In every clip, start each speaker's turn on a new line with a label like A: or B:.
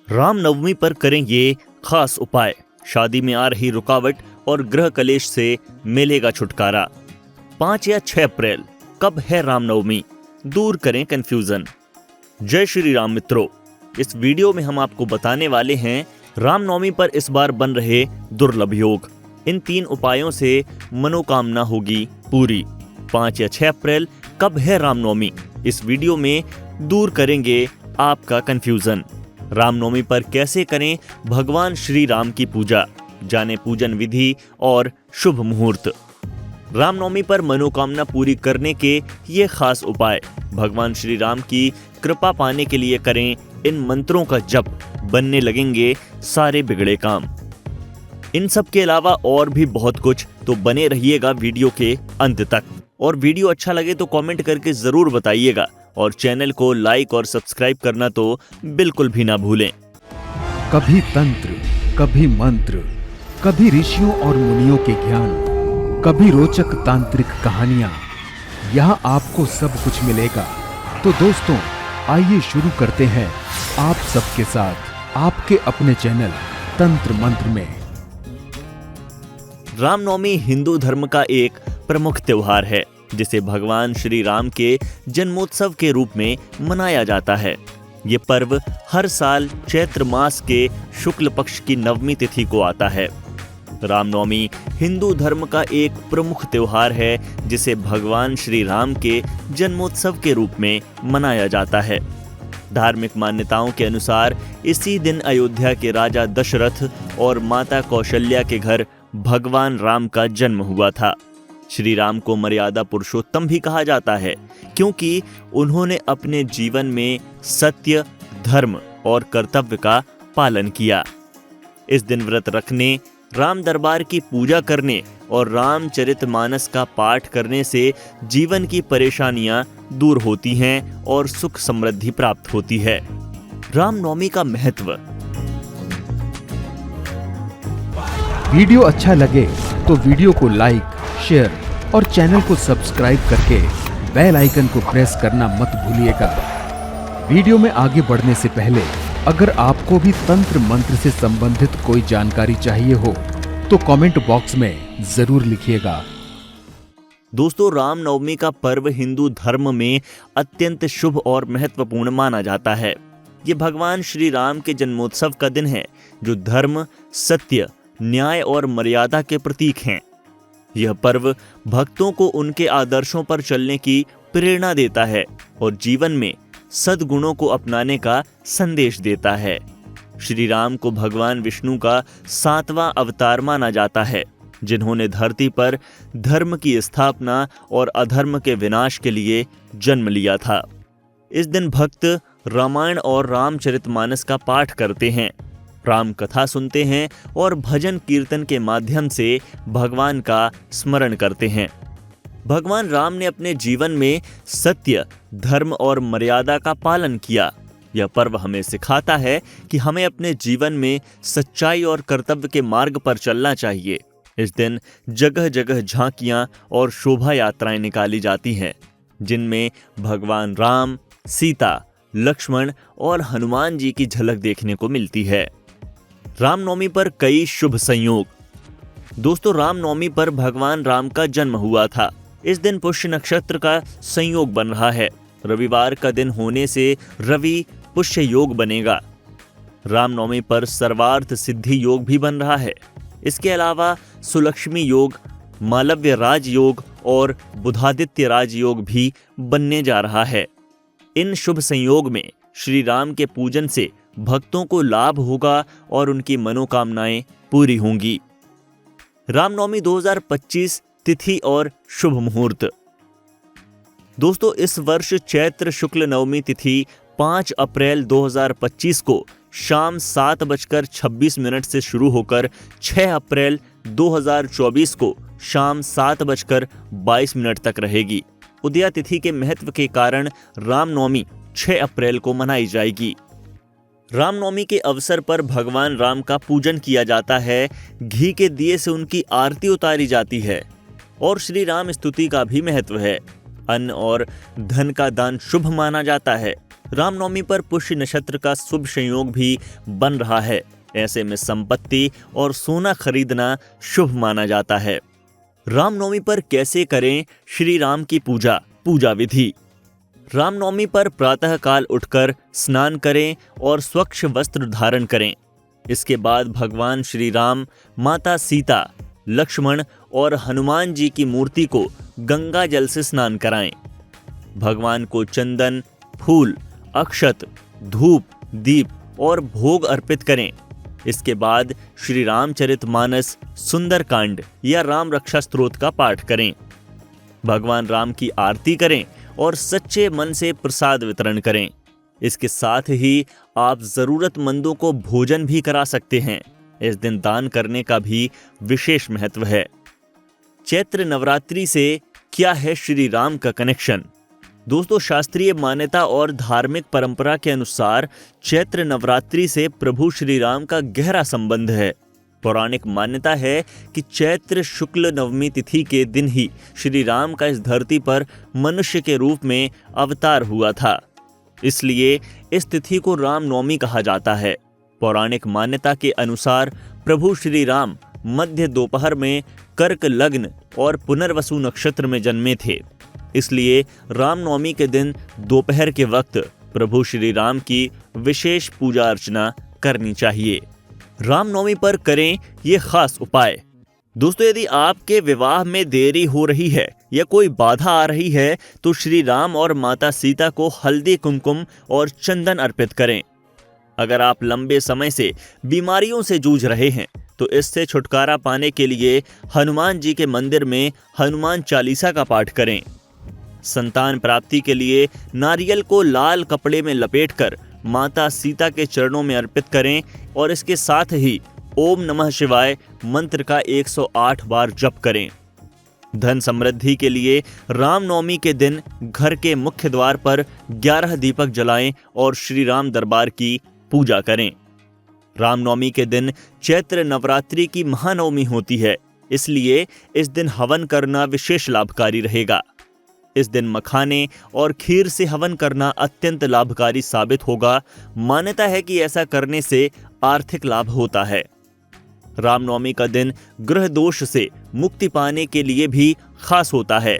A: रामनवमी पर करें ये खास उपाय। शादी में आ रही रुकावट और ग्रह कलेश से मिलेगा छुटकारा। 5 या 6 अप्रैल कब है रामनवमी, दूर करें कंफ्यूजन। जय श्री राम मित्रों, इस वीडियो में हम आपको बताने वाले हैं रामनवमी पर इस बार बन रहे दुर्लभ योग। इन 3 उपायों से मनोकामना होगी पूरी। 5 या 6 अप्रैल कब है रामनवमी, इस वीडियो में दूर करेंगे आपका कंफ्यूजन। रामनवमी पर कैसे करें भगवान श्री राम की पूजा, जाने पूजन विधि और शुभ मुहूर्त। रामनवमी पर मनोकामना पूरी करने के ये खास उपाय। भगवान श्री राम की कृपा पाने के लिए करें इन मंत्रों का जप, बनने लगेंगे सारे बिगड़े काम। इन सब के अलावा और भी बहुत कुछ, तो बने रहिएगा वीडियो के अंत तक। और वीडियो अच्छा लगे तो कमेंट करके जरूर बताइएगा और चैनल को लाइक और सब्सक्राइब करना तो बिल्कुल भी ना भूलें।
B: कभी तंत्र, कभी मंत्र, कभी ऋषियों और मुनियों के ज्ञान, कभी रोचक तांत्रिक कहानियां, यहाँ आपको सब कुछ मिलेगा। तो दोस्तों, आइए शुरू करते हैं आप सबके साथ आपके अपने चैनल तंत्र मंत्र में।
A: रामनवमी हिंदू धर्म का एक प्रमुख त्योहार है, जिसे भगवान श्री राम के जन्मोत्सव के रूप में मनाया जाता है। ये पर्व हर साल चैत्र मास के शुक्ल पक्ष की नवमी तिथि को आता है। रामनवमी हिंदू धर्म का एक प्रमुख त्योहार है, जिसे भगवान श्री राम के जन्मोत्सव के रूप में मनाया जाता है। धार्मिक मान्यताओं के अनुसार इसी दिन अयोध्या के राजा दशरथ और माता कौशल्या के घर भगवान राम का जन्म हुआ था। श्री राम को मर्यादा पुरुषोत्तम भी कहा जाता है, क्योंकि उन्होंने अपने जीवन में सत्य, धर्म और कर्तव्य का पालन किया। इस दिन व्रत रखने, राम दरबार की पूजा करने और रामचरितमानस का पाठ करने से जीवन की परेशानियां दूर होती हैं और सुख समृद्धि प्राप्त होती है। रामनवमी का महत्व।
B: वीडियो अच्छा लगे तो वीडियो को लाइक, शेयर और चैनल को सब्सक्राइब करके बेल आइकन को प्रेस करना मत भूलिएगा। वीडियो में आगे बढ़ने से पहले अगर आपको भी तंत्र मंत्र से संबंधित कोई जानकारी चाहिए हो तो कमेंट बॉक्स में जरूर लिखिएगा।
A: दोस्तों, रामनवमी का पर्व हिंदू धर्म में अत्यंत शुभ और महत्वपूर्ण माना जाता है। ये भगवान श्री राम के जन्मोत्सव का दिन है, जो धर्म, सत्य, न्याय और मर्यादा के प्रतीक हैं। यह पर्व भक्तों को उनके आदर्शों पर चलने की प्रेरणा देता है और जीवन में सद्गुणों को अपनाने का संदेश देता है। श्री राम को भगवान विष्णु का 7वां अवतार माना जाता है, जिन्होंने धरती पर धर्म की स्थापना और अधर्म के विनाश के लिए जन्म लिया था। इस दिन भक्त रामायण और रामचरितमानस का पाठ करते हैं, राम कथा सुनते हैं और भजन कीर्तन के माध्यम से भगवान का स्मरण करते हैं। भगवान राम ने अपने जीवन में सत्य, धर्म और मर्यादा का पालन किया। यह पर्व हमें सिखाता है कि हमें अपने जीवन में सच्चाई और कर्तव्य के मार्ग पर चलना चाहिए। इस दिन जगह जगह झांकियां और शोभा यात्राएं निकाली जाती हैं, जिनमें भगवान राम, सीता, लक्ष्मण और हनुमान जी की झलक देखने को मिलती है। रामनवमी पर कई शुभ संयोग। दोस्तों, रामनवमी पर भगवान राम का जन्म हुआ था। इस दिन पुष्य नक्षत्र का संयोग बन रहा है। रविवार का दिन होने से रवि पुष्य योग बनेगा। रामनवमी पर सर्वार्थ सिद्धि योग भी बन रहा है। इसके अलावा सुलक्ष्मी योग, मालव्य राज योग और बुधादित्य राज योग भी बनने जा रहा है। इन शुभ संयोग में श्री राम के पूजन से भक्तों को लाभ होगा और उनकी मनोकामनाएं पूरी होंगी। रामनवमी 2025 तिथि और शुभ मुहूर्त। दोस्तों, इस वर्ष चैत्र शुक्ल नवमी तिथि 5 अप्रैल 2025 को शाम 7:26 से शुरू होकर 6 अप्रैल 2024 को शाम 7:22 तक रहेगी। उदया तिथि के महत्व के कारण रामनवमी 6 अप्रैल को मनाई जाएगी। रामनवमी के अवसर पर भगवान राम का पूजन किया जाता है, घी के दिए से उनकी आरती उतारी जाती है और श्री राम स्तुति का भी महत्व है। अन्न और धन का दान शुभ माना जाता है। रामनवमी पर पुष्य नक्षत्र का शुभ संयोग भी बन रहा है। ऐसे में संपत्ति और सोना खरीदना शुभ माना जाता है। रामनवमी पर कैसे करें श्री राम की पूजा विधि। रामनवमी पर प्रातः काल उठकर स्नान करें और स्वच्छ वस्त्र धारण करें। इसके बाद भगवान श्री राम, माता सीता, लक्ष्मण और हनुमान जी की मूर्ति को गंगा जल से स्नान कराएं। भगवान को चंदन, फूल, अक्षत, धूप, दीप और भोग अर्पित करें। इसके बाद श्री रामचरितमानस, सुंदरकांड या राम रक्षा स्तोत्र का पाठ करें। भगवान राम की आरती करें और सच्चे मन से प्रसाद वितरण करें। इसके साथ ही आप जरूरतमंदों को भोजन भी करा सकते हैं। इस दिन दान करने का भी विशेष महत्व है। चैत्र नवरात्रि से क्या है श्री राम का कनेक्शन? दोस्तों, शास्त्रीय मान्यता और धार्मिक परंपरा के अनुसार चैत्र नवरात्रि से प्रभु श्री राम का गहरा संबंध है। पौराणिक मान्यता है कि चैत्र शुक्ल नवमी तिथि के दिन ही श्री राम का इस धरती पर मनुष्य के रूप में अवतार हुआ था। इसलिए इस तिथि को रामनवमी कहा जाता है। पौराणिक मान्यता के अनुसार प्रभु श्री राम मध्य दोपहर में कर्क लग्न और पुनर्वसु नक्षत्र में जन्मे थे। इसलिए रामनवमी के दिन दोपहर के वक्त प्रभु श्री राम की विशेष पूजा अर्चना करनी चाहिए। रामनवमी पर करें ये खास उपाय। दोस्तों, यदि आपके विवाह में देरी हो रही है या कोई बाधा आ रही है तो श्री राम और माता सीता को हल्दी, कुमकुम और चंदन अर्पित करें। अगर आप लंबे समय से बीमारियों से जूझ रहे हैं तो इससे छुटकारा पाने के लिए हनुमान जी के मंदिर में हनुमान चालीसा का पाठ करें। संतान प्राप्ति के लिए नारियल को लाल कपड़े में लपेटकर माता सीता के चरणों में अर्पित करें और इसके साथ ही ओम नमः शिवाय मंत्र का 108 बार जप करें। धन समृद्धि के लिए रामनवमी के दिन घर के मुख्य द्वार पर 11 दीपक जलाएं और श्री राम दरबार की पूजा करें। रामनवमी के दिन चैत्र नवरात्रि की महानवमी होती है, इसलिए इस दिन हवन करना विशेष लाभकारी रहेगा। इस दिन मखाने और खीर से हवन करना अत्यंत लाभकारी साबित होगा। मान्यता है कि ऐसा करने से आर्थिक लाभ होता है। रामनवमी का दिन ग्रह दोष से मुक्ति पाने के लिए भी खास होता है।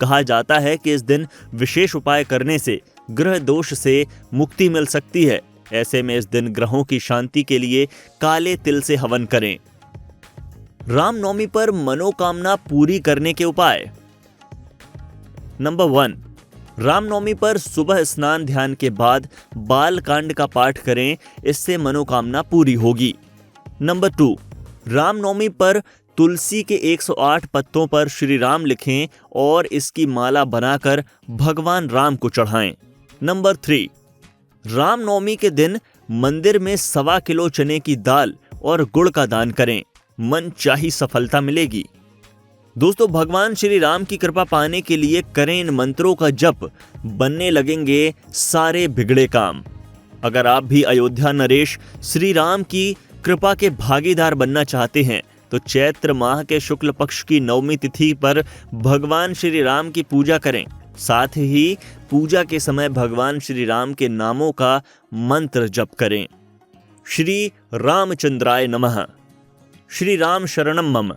A: कहा जाता है कि इस दिन विशेष उपाय करने से ग्रह दोष से मुक्ति मिल सकती है। ऐसे में इस दिन ग्रहों की शांति के लिए काले तिल से हवन करें। रामनवमी पर मनोकामना पूरी करने के उपाय। नंबर 1, रामनवमी पर सुबह स्नान ध्यान के बाद बालकांड का पाठ करें, इससे मनोकामना पूरी होगी। नंबर 2, रामनवमी पर तुलसी के 108 पत्तों पर श्री राम लिखें और इसकी माला बनाकर भगवान राम को चढ़ाएं। नंबर 3, रामनवमी के दिन मंदिर में 1.25 किलो चने की दाल और गुड़ का दान करें, मन चाही सफलता मिलेगी। दोस्तों, भगवान श्री राम की कृपा पाने के लिए करें इन मंत्रों का जप, बनने लगेंगे सारे बिगड़े काम। अगर आप भी अयोध्या नरेश श्री राम की कृपा के भागीदार बनना चाहते हैं तो चैत्र माह के शुक्ल पक्ष की नवमी तिथि पर भगवान श्री राम की पूजा करें। साथ ही पूजा के समय भगवान श्री राम के नामों का मंत्र जप करें। श्री रामचंद्राय नमः, श्री राम शरणम मम,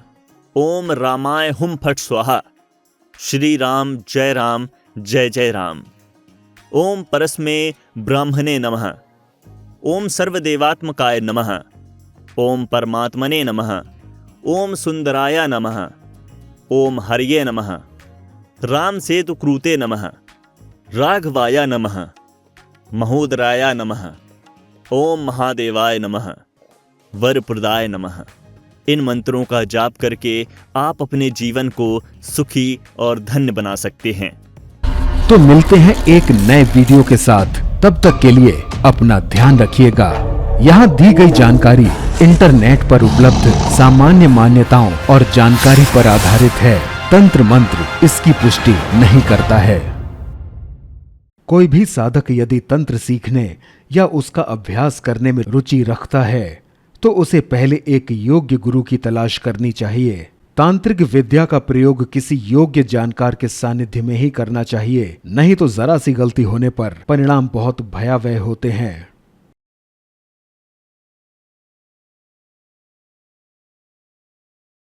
A: ओम रामाय हुम फट स्वाहा, श्री राम जय जय राम, ओम परस्मे ब्राह्मणे नमः, ओम सर्वदेवात्मकाय नमः, ओम परमात्मने नमः, ओम सुंदराय नमः, ओम हरिये नमः, राम सेतु कृते नमः, राघवाय नमः, महोदराय नमः, ओम महादेवाय नमः, वरप्रदाय नमः। इन मंत्रों का जाप करके आप अपने जीवन को सुखी और धन्य बना सकते हैं।
B: तो मिलते हैं एक नए वीडियो के साथ, तब तक के लिए अपना ध्यान रखिएगा। यहाँ दी गई जानकारी इंटरनेट पर उपलब्ध सामान्य मान्यताओं और जानकारी पर आधारित है। तंत्र मंत्र इसकी पुष्टि नहीं करता है। कोई भी साधक यदि तंत्र सीखने या उसका अभ्यास करने में रुचि रखता है तो उसे पहले एक योग्य गुरु की तलाश करनी चाहिए तांत्रिक विद्या का प्रयोग किसी योग्य जानकार के सानिध्य में ही करना चाहिए, नहीं तो जरा सी गलती होने पर परिणाम बहुत भयावह होते हैं।